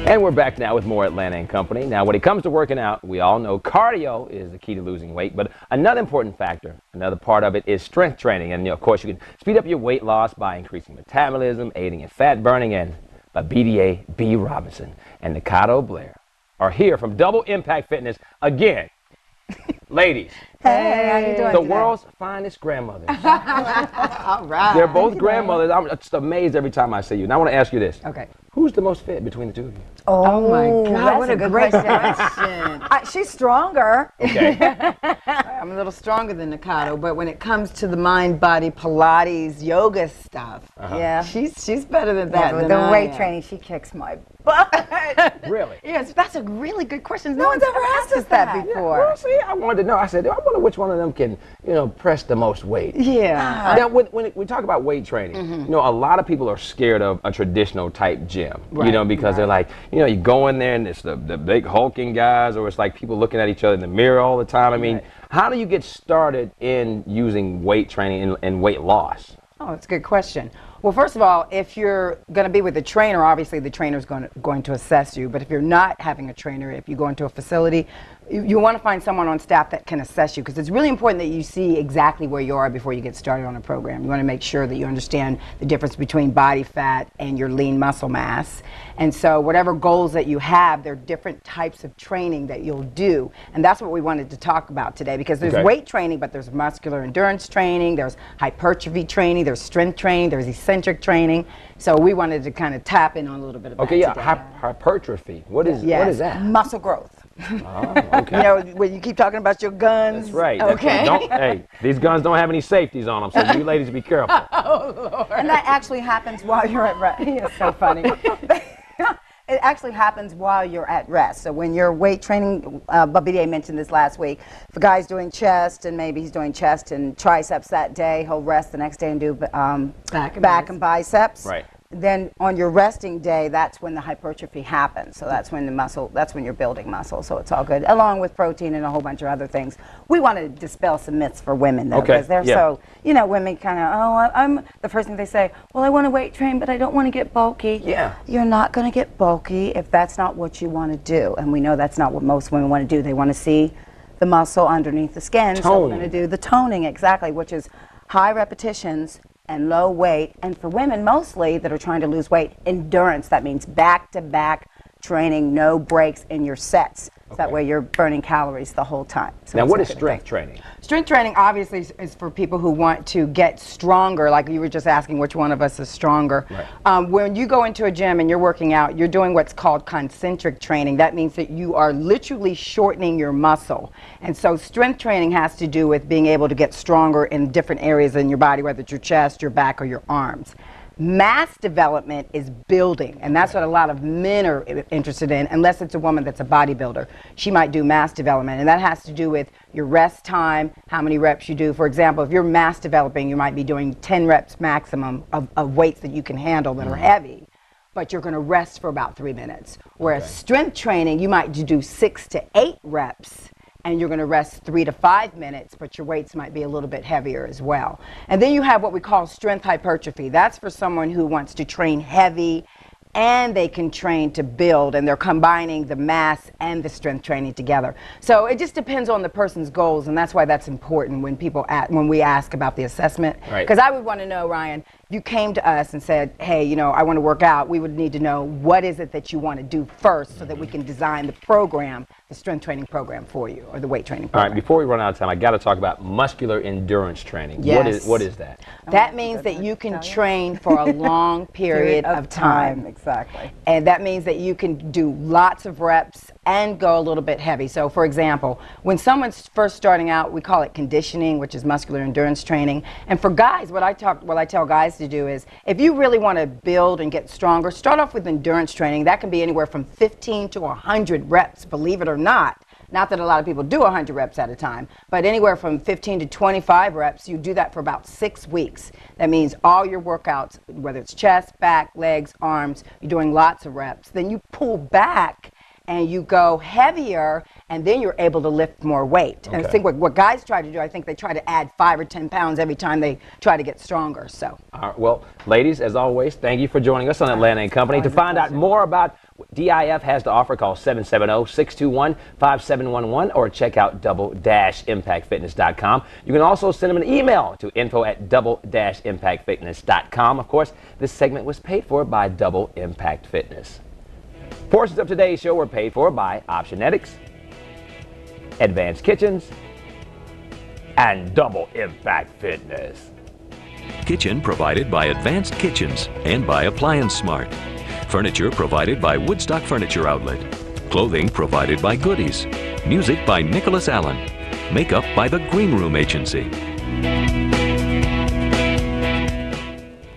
And we're back now with more Atlanta and Company. Now, when it comes to working out, we all know cardio is the key to losing weight. But another important factor, another part of it is strength training. And, of course, you can speed up your weight loss by increasing metabolism, aiding in fat burning. And BDA B. Robinson and Nikado Blair are here from Double Impact Fitness again. Ladies. Hey, how you doing The today? world's finest grandmothers. All right. They're both grandmothers. I'm just amazed every time I see you. Now, I want to ask you this. Okay. Who's the most fit between the two of you? Oh my God, that's what a a good great question. question. She's stronger. Okay. I'm a little stronger than Nikado, but when it comes to the mind, body, Pilates, yoga stuff, Yeah. she's better than that. With than the I weight am. training, she kicks my butt. Really? Yes, that's a really good question. No one's ever asked us that Well, before. see, I wanted to know. I said, I wonder which one of them can, press the most weight. Yeah. Now, when we talk about weight training, a lot of people are scared of a traditional type gym, because they're like, you go in there and it's the big hulking guys, or it's like people looking at each other in the mirror all the time. I mean, how do you get started in using weight training and weight loss? Oh, that's a good question. Well, first of all, if you're going to be with a trainer, obviously the trainer's going to assess you. But if you're not having a trainer, if you go into a facility, you want to find someone on staff that can assess you, because it's really important that you see exactly where you are before you get started on a program. You want to make sure that you understand the difference between body fat and your lean muscle mass. And so whatever goals that you have, there are different types of training that you'll do. And that's what we wanted to talk about today, because there's weight training, but there's muscular endurance training, there's hypertrophy training, there's strength training, there's eccentric training. So we wanted to kind of tap in on a little bit of that today. Hypertrophy. What is that? Muscle growth. Oh, okay. When you keep talking about your guns. That's right. Okay. Hey, these guns don't have any safeties on them, so you ladies be careful. And that actually happens while you're at rest. It's so funny. It actually happens while you're at rest. So when you're weight training, BDA mentioned this last week, if a guy's doing chest and maybe he's doing chest and triceps that day, he'll rest the next day and do back and biceps. Right. Then on your resting day, that's when the hypertrophy happens. So that's when that's when you're building muscle. So it's all good, along with protein and a whole bunch of other things. We want to dispel some myths for women, though, because they're so, women kind of, I'm the first thing they say, well, I want to weight train, but I don't want to get bulky. Yeah. You're not going to get bulky if that's not what you want to do. And we know that's not what most women want to do. They want to see the muscle underneath the skin. So we're going to do the toning, exactly, which is high repetitions and low weight, and for women mostly that are trying to lose weight, endurance. That means back-to-back training, no breaks in your sets. So that way you're burning calories the whole time. So now, what is strength training? Strength training obviously is for people who want to get stronger, like you were just asking which one of us is stronger. Right. When you go into a gym and you're working out, you're doing what's called concentric training. That means that you are literally shortening your muscle. And so strength training has to do with being able to get stronger in different areas in your body, whether it's your chest, your back, or your arms. Mass development is building, and that's what a lot of men are interested in, unless it's a woman that's a bodybuilder. She might do mass development, and that has to do with your rest time, how many reps you do. For example, if you're mass developing, you might be doing 10 reps maximum of weights that you can handle that are heavy, but you're going to rest for about 3 minutes. Whereas strength training, you might do 6 to 8 reps, and you're going to rest 3 to 5 minutes, but your weights might be a little bit heavier as well. And then you have what we call strength hypertrophy. That's for someone who wants to train heavy and they can train to build, and they're combining the mass and the strength training together. So it just depends on the person's goals, and that's why that's important when when we ask about the assessment. Because I would want to know, Ryan, if you came to us and said, hey, I want to work out, we would need to know what is it that you want to do first so that we can design the program, the strength training program for you, or the weight training program. All right, before we run out of time, I got to talk about muscular endurance training. Yes. What is that? That means that you can train for a long period of time. Exactly. And that means that you can do lots of reps and go a little bit heavy. So for example, when someone's first starting out, we call it conditioning, which is muscular endurance training. And for guys, what I tell guys to do is, if you really want to build and get stronger, start off with endurance training. That can be anywhere from 15 to 100 reps, believe it or not. Not that a lot of people do 100 reps at a time, but anywhere from 15 to 25 reps, you do that for about 6 weeks. That means all your workouts, whether it's chest, back, legs, arms, you're doing lots of reps. Then you pull back and you go heavier, and then you're able to lift more weight. And I think what guys try to do, I think they try to add 5 or 10 pounds every time they try to get stronger. So, well, ladies, as always, thank you for joining us on Atlanta and Company. To find out more about DIF has the offer. Call 770-621-5711 or check out double-impactfitness.com. You can also send them an email to info@double-impactfitness.com. Of course, this segment was paid for by Double Impact Fitness. Portions of today's show were paid for by Optionetics, Advanced Kitchens, and Double Impact Fitness. Kitchen provided by Advanced Kitchens and by Appliance Smart. Furniture provided by Woodstock Furniture Outlet. Clothing provided by Goodies. Music by Nicholas Allen. Makeup by the Green Room Agency.